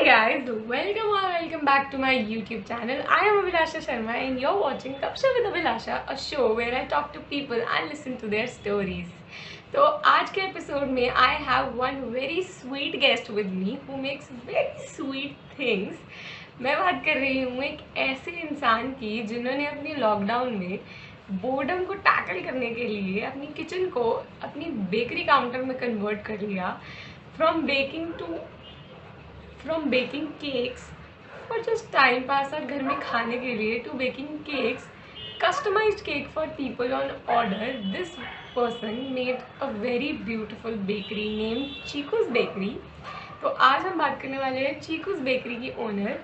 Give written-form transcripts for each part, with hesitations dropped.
guys, welcome back to my YouTube channel. I am Abhilasha Sharma and you're watching Kapsha with Abhilasha, a show where I talk to people and listen to their stories. तो आज के episode में I have one very sweet guest with me who makes very sweet things. मैं बात कर रही हूँ एक ऐसे इंसान की जिन्होंने अपनी लॉकडाउन में बोर्डम को टैकल करने के लिए अपनी किचन को अपनी बेकरी काउंटर में कन्वर्ट कर लिया. From baking cakes for just time pass और घर में खाने के लिए to baking cakes, customised cake for people on order. This person made a very beautiful bakery named Cheeku's bakery. तो आज हम बात करने वाले हैं चीकूज बेकरी की ओनर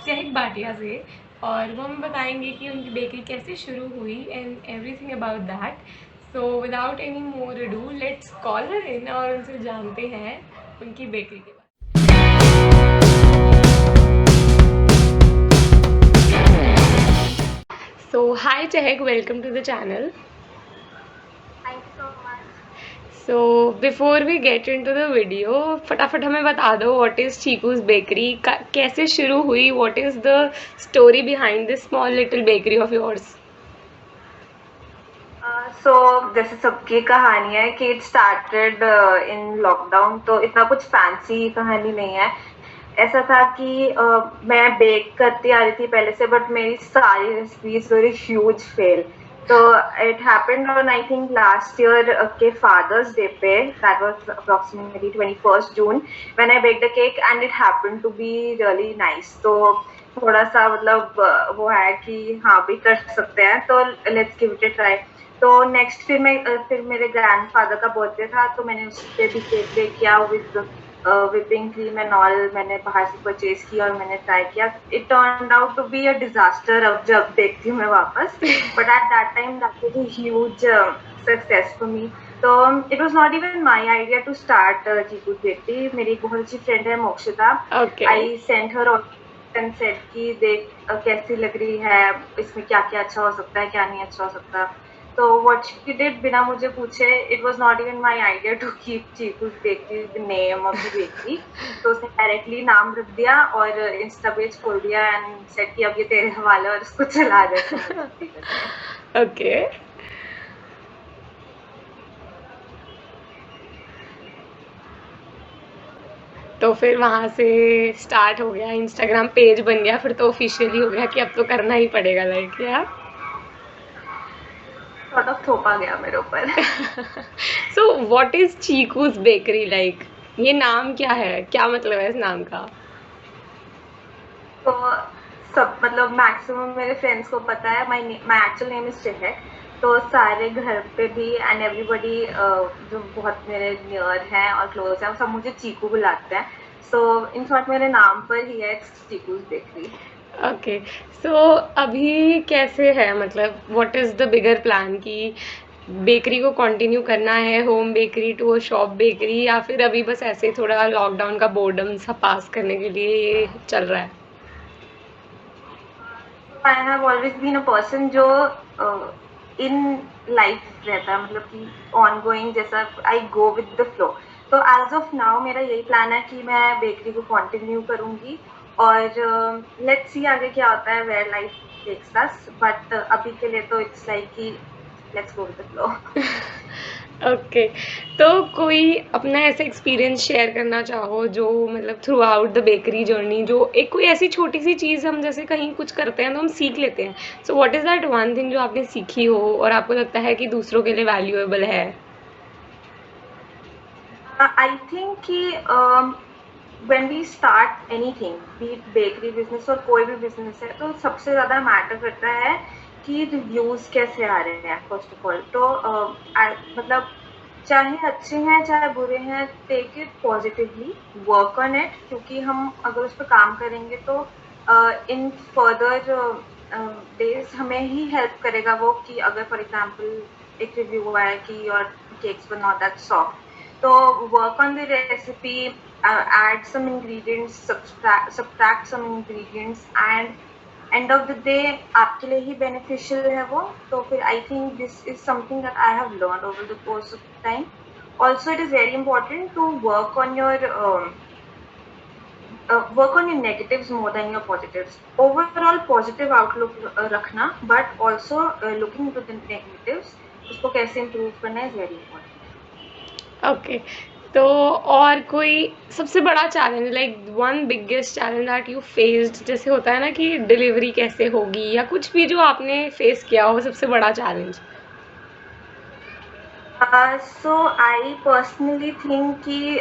चहक भाटिया से, और वो हमें बताएंगे कि उनकी बेकरी कैसे शुरू हुई and everything about that. So without any more ado let's call her in और उनसे जानते हैं उनकी बेकरी के बारे में. So hi Chehak, welcome to the channel. Thank you so much. So before we get into the video, फटाफट हमें बता दो what is Chiku's Bakery, कैसे शुरू हुई, what is the story behind this small little bakery of yours? So जैसे सबकी कहानी है कि it started in lockdown, तो इतना कुछ फैंसी कहानी नहीं है. ऐसा था कि मैं बेक करती आ रही थी पहले से, बट मेरी सारी रेसिपीज वेरी ह्यूज फेल. तो it happened on I think last year के फादर्स डे पे, that was approximately 21st June when I baked a cake and it happened to be really nice. तो थोड़ा सा मतलब वो है कि हाँ भी कर सकते हैं, तो let's give it a try. तो नेक्स्ट फिर मेरे ग्रैंडफादर का बर्थडे था, तो मैंने उस पर भी केक बेक किया with whipping cream and all. मैंने बाहर से परचेज किया और मैंने ट्राई किया. It turned out to be a disaster. अब जब देखती हूँ मैं वापस, but at that time that was a huge success for me. तो it was not even my idea to start Cheeku's bakery. मेरी एक बहुत अच्छी फ्रेंड है Mokshita. I sent her and said कि देख कैसी लग रही है, इसमें क्या क्या अच्छा हो सकता है, क्या नहीं अच्छा हो सकता. तो व्हाट शी डिड, बिना मुझे पूछे, it was not even my idea to keep Cheeku's bakery the name of the bakery. तो उसने डायरेक्टली नाम रख दिया और इंस्टा पेज खोल दिया एंड सेड कि अब ये तेरे हवाले और इसको चला दे. ओके. तो फिर वहाँ से स्टार्ट हो गया, इंस्टाग्राम पेज बन गया, फिर तो ऑफिशियली हो गया कि अब तो करना ही पड़ेगा. लाइक यार सॉर्ट ऑफ थोपा गया मेरे ऊपर. So what is Cheeku's bakery like? ये नाम क्या है, क्या मतलब है इस नाम का? तो सब मतलब मैक्सिमम मेरे फ्रेंड्स को पता है. माय एक्चुअल नेम इज चहक. तो सारे घर पे भी एंड एवरीबडी जो बहुत मेरे नियर हैं और क्लोज हैं, सब मुझे चीकू बुलाते हैं. सो इन शॉर्ट मेरे नाम पर ही है चीकूज बेकरी. ओके. सो अभी कैसे है, मतलब what is the bigger plan कि बेकरी को कंटिन्यू करना है, home bakery to a shop bakery, या फिर अभी बस ऐसे थोड़ा लॉकडाउन का बोर्डम सा पास करने के लिए ये चल रहा है? I have always been a person जो इन लाइफ रहता है, मतलब कि ऑन गोइंग, जैसा आई गो विद द फ्लो. तो एज ऑफ नाउ मेरा यही प्लान है कि मैं बेकरी को कंटिन्यू करूंगी और लेट्स सी आगे क्या होता है, where life takes us. But अभी के लिए तो इट्स लाइक कि let's go with the flow. Okay. तो कोई अपना ऐसा एक्सपीरियंस शेयर करना चाहो जो मतलब through out the bakery journey, जो एक कोई ऐसी छोटी सी चीज़, हम जैसे कहीं कुछ करते हैं तो हम सीख लेते हैं. So what is that one thing जो आपने सीखी हो और आपको लगता है कि दूसरों के लिए वैल्यूएबल है? आई थिंक कि when we start anything, be it bakery business और कोई भी business है, तो सबसे ज़्यादा मैटर करता है कि रिव्यूज़ कैसे आ रहे हैं फर्स्ट ऑफ ऑल. तो मतलब चाहे अच्छे हैं चाहे बुरे हैं, take it positively, work on it, क्योंकि हम अगर उस पर काम करेंगे तो इन फर्दर डेज हमें ही हेल्प करेगा वो. कि अगर फॉर एग्जाम्पल एक रिव्यू आया कि your cakes were not that soft, तो work on the recipe, add some ingredients, subtract some ingredients, and end of the day आपके लिए ही beneficial है वो. तो फिर I think this is something that I have learned over the course of time. Also, it is very important to work on your work on your negatives more than your positives. Overall positive outlook रखना, but also looking into the negatives, उसको कैसे improve करना is very important. Okay, तो और कोई सबसे बड़ा challenge, like one biggest challenge that you faced, जैसे होता है ना कि डिलीवरी कैसे होगी या कुछ भी जो आपने फेस किया हो सबसे बड़ा challenge? So I personally think कि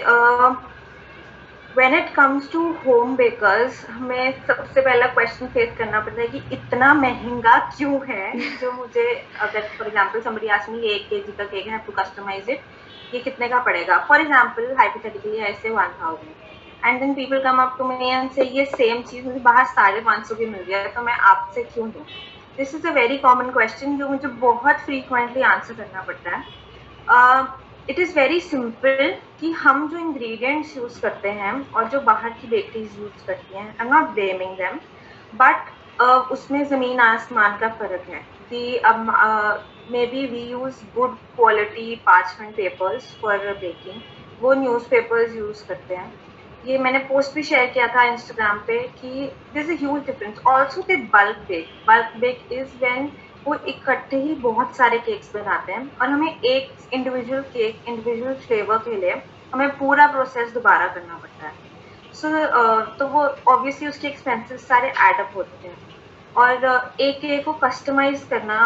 when it comes to home bakers, हमें सबसे पहला क्वेश्चन फेस करना पड़ता है कि इतना महंगा क्यों है, जो मुझे अगर for example somebody ask me 1 kg का केक है, have to customize it, ये कितने का पड़ेगा? For example hypothetically I say 1000, and then people come up to me and say ये सेम चीज मुझे बाहर 550 की मिल रही है, तो मैं आपसे क्यों दूँ? This is a very common question जो मुझे बहुत फ्रीक्वेंटली आंसर करना पड़ता है. इट इज़ वेरी सिंपल कि हम जो इंग्रेडिएंट्स यूज़ करते हैं और जो बाहर की बेकरीज यूज़ करती हैं, I am not blaming them, but उसमें ज़मीन आसमान का फ़र्क है कि अब maybe we use good quality parchment papers for baking, वो न्यूज़पेपर्स यूज़ करते हैं. ये मैंने पोस्ट भी शेयर किया था इंस्टाग्राम पे कि this is huge difference. Also they bulk bake is when वो इकट्ठे ही बहुत सारे केक्स बनाते हैं और हमें एक इंडिविजुअल केक इंडिविजुअल फ्लेवर के लिए हमें पूरा प्रोसेस दोबारा करना पड़ता है. तो वो ऑब्वियसली उसके एक्सपेंसेस सारे एड अप होते हैं. और एक केक को कस्टमाइज करना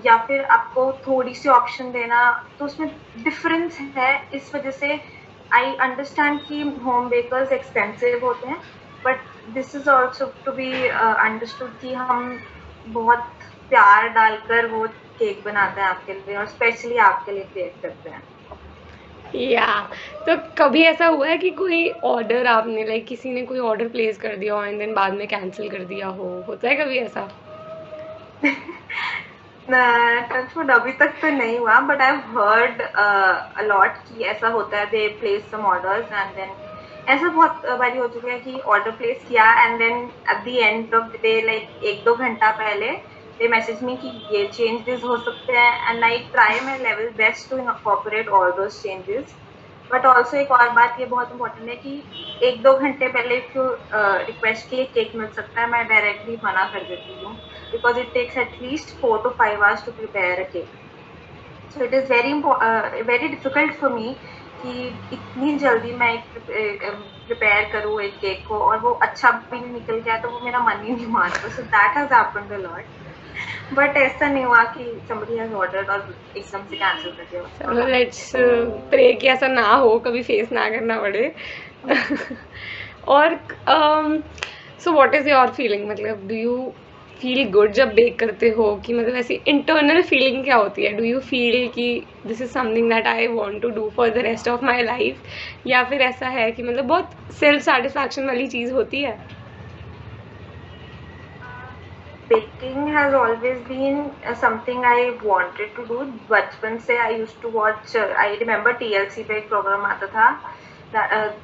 या फिर आपको थोड़ी सी ऑप्शन देना, तो उसमें डिफरेंस है. इस वजह से आई अंडरस्टैंड कि होम बेकर्स एक्सपेंसिव होते हैं, but this is also to be understood कि हम बहुत प्यार डालकर वो केक बनाते हैं आपके लिए और स्पेशली आपके लिए क्रिएट करते हैं. या तो कभी ऐसा हुआ है कि कोई ऑर्डर आपने, लाइक किसी ने कोई ऑर्डर प्लेस कर दिया हो एंड देन बाद में कैंसिल कर दिया हो, होता है कभी ऐसा? टचवुड अभी तक तो नहीं हुआ, but I have heard a lot कि ऐसा होता है. They place some orders and then ऐसा बहुत बारी हो चुका है कि ऑर्डर प्लेस किया and then at the end of the day, like 1-2 घंटा पहले दे मैसेज मी कि ये चेंजेस हो सकते हैं, and I try my level best to incorporate all those changes. But also एक और बात ये बहुत इंपॉर्टेंट है कि 1-2 घंटे पहले इफ यू रिक्वेस्ट किए केक मिल सकता है, मैं डायरेक्टली मना कर देती हूँ, because it takes at least 4 to 5 hours to prepare a cake. So it is very difficult for me कि इतनी जल्दी मैं प्रिपेयर करूँ एक केक को और वो अच्छा भी नहीं निकल गया तो वो मेरा मन ही नहीं मानता. So that has happened a lot. But ऐसा नहीं हुआ कि somebody has ordered और एकदम से कैंसिल कर दिया. चलो लेट्स प्रे कि ऐसा ना हो, कभी फेस ना करना पड़े. और so what is your feeling, मतलब डू यू फील गुड जब बेक करते हो, कि मतलब ऐसी इंटरनल फीलिंग क्या होती है? डू यू फील कि this is something that I want to do for the rest of my life, या फिर ऐसा है कि मतलब बहुत सेल्फ सेटिस्फैक्शन वाली चीज़ होती है? Baking has always been something I wanted to do. बचपन से I used to watch. I remember TLC पे एक प्रोग्राम आता था.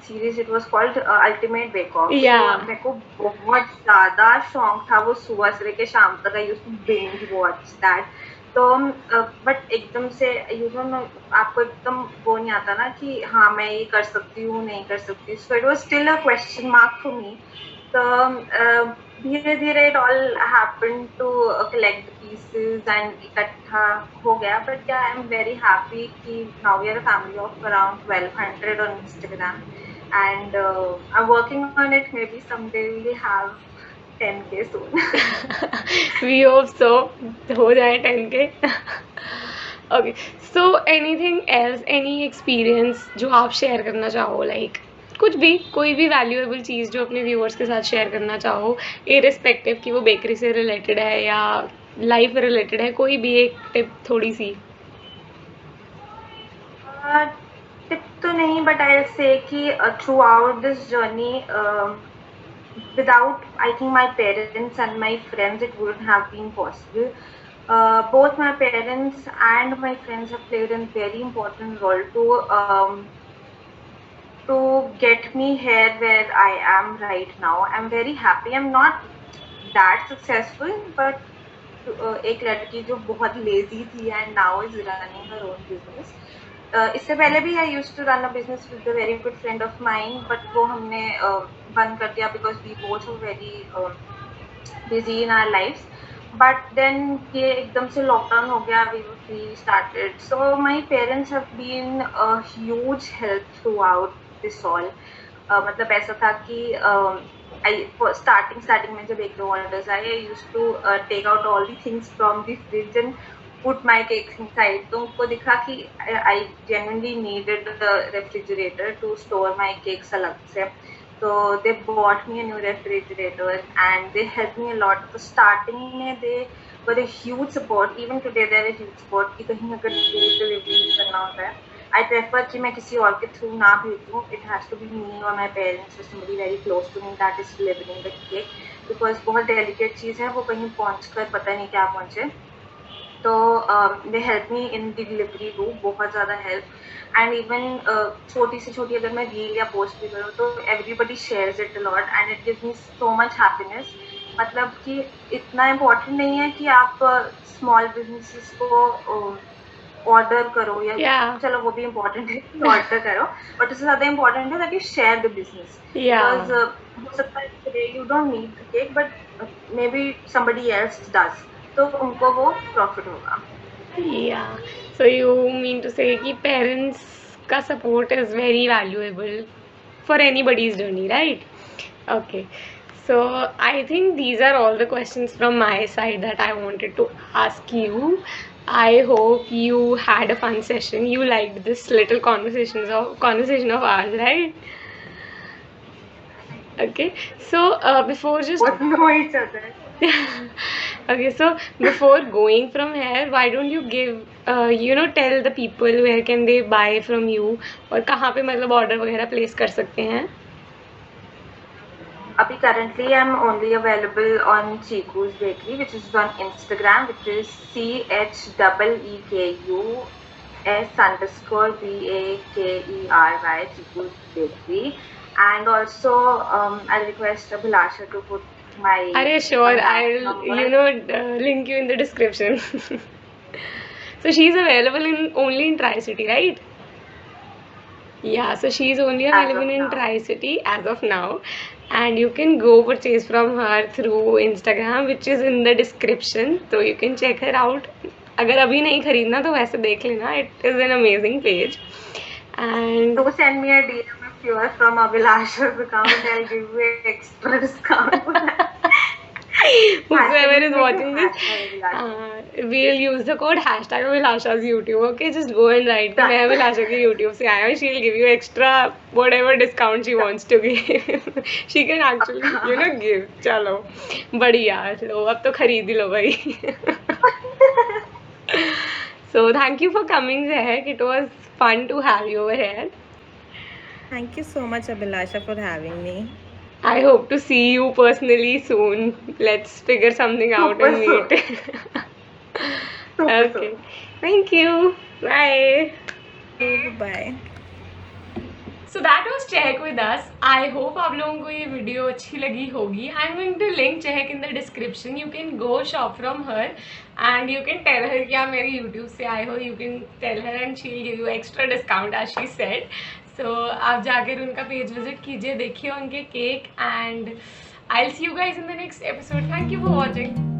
Series it was called Ultimate Bake Off. Yeah. So, मेरे को बहुत ज़्यादा शौक था वो सुबह से लेके शाम तक. I used to binge watch that. तो बट एकदम से यू नो आपको एकदम वो नहीं आता ना कि हाँ मैं ये कर सकती हूँ नहीं कर सकती. So it was still a question mark for me. तो धीरे धीरे it all happen to collect pieces and इकट्ठा हो गया. But I am very happy कि now we are a family of around 1200 on Instagram and I'm working on it. Maybe someday we'll have 10K soon. We hope so, हो जाए 10K. Okay, so anything else, any experience जो आप share करना चाहो, like कुछ भी, कोई भी वैल्यूएबल चीज़ जो अपने व्यूअर्स के साथ शेयर करना चाहो, इररिस्पेक्टिव कि वो बेकरी से रिलेटेड है या लाइफ रिलेटेड है, कोई भी एक टिप थोड़ी सी. टिप तो नहीं, बट आई से कि through out this journey without I think my parents and my friends it wouldn't have been possible. Both my parents and my friends have played a very important role to get me here where I am right now. I'm very happy. I'm not that successful, but एक लड़की जो बहुत lazy थी and now is running her own business. इससे पहले भी I used to run a business with a very good friend of mine, but वो हमने बंद कर दिया because we both were very busy in our lives. But then ये एकदम से लॉकडाउन हो गया, we started. So my parents have been a huge help throughout this all. मतलब ऐसा था कि स्टार्टिंग में जब एक दो ऑर्डर्स आए, I used to take out all the things from the fridge and put my cakes inside. तो उनको दिखा कि I genuinely needed refrigerator to store my cakes अलग से. So they bought me a new refrigerator and they helped me a lot. So starting में they were a huge support. Even today they are a huge support. कि कहीं अगर delivery करना होता है, I prefer कि मैं किसी और के through ना भेजूँ. It has to be me or my parents or somebody very close to me that is delivering the cake. Because बहुत delicate चीज़ है, वो कहीं पहुँच कर पता नहीं क्या पहुँचे. तो they help me in the delivery do, बहुत ज़्यादा हेल्प. एंड इवन छोटी से छोटी अगर मैं रील या पोस्ट भी करूँ तो everybody shares it a lot and it gives me so much happiness. मतलब कि इतना इम्पोर्टेंट नहीं है कि आप स्मॉल बिजनेसेस को ऑर्डर करो या चलो वो भी इम्पोर्टेंट है कि ऑर्डर करो, बट उससे ज़्यादा इम्पोर्टेंट है that you share the business. Because हो सकता है you don't need the cake but may be somebody else does, तो उनको वो प्रॉफिट होगा. Yeah, so you mean to say कि parents का support is very valuable for anybody's journey, right? Okay, so I think these are all the questions from my side that I wanted to ask you. I hope you had a fun session. You liked this little conversation of ours, right? Okay, so before just What know each other. okay, so before going from here, why don't you give tell the people where can they buy from you और कहाँ पे मतलब order वगैरह place कर सकते हैं. Abhi currently I'm only available on Chiku's Bakery, which is on Instagram, which is CHEEKUS_BAKERY, Chiku's Bakery. And also I'll request Abhilasha to put my Arey sure, I'll link you in the description. So she's available only in Tri-City, right? Yeah, so she's only available in Tri-City as of now, and you can go purchase from her through Instagram, which is in the description, so you can check her out. अगर अभी नहीं खरीदना तो वैसे देख लेना, it is an amazing page. And do send me a DM if you are from Abhilasha's account. I'll give you an extra discount. Whoever is watching this, we'll use the code #Abhilasha's YouTube. Okay, just go and write कि मैं अभिलाषा के YouTube से आया हूँ. She'll give you extra whatever discount she wants to give. She can actually give. चलो बढ़िया, लो अब तो खरीद ही लो भाई. So thank you for coming, Zehak. It was fun to have you over here. Thank you so much, Abhilasha, for having me. I hope to see you personally soon. Let's figure something out and meet. Okay. Thank you. Bye. Bye. So that was Chehak with us. I hope आप लोगों को ये video अच्छी लगी होगी. I'm going to link Chehak in the description. You can go shop from her and you can tell her कि आप मेरे YouTube से आए हो. You can tell her and she'll give you extra discount as she said. So आप जाकर उनका page visit कीजिए, देखिए उनके cake, and I'll see you guys in the next episode. Thank you for watching.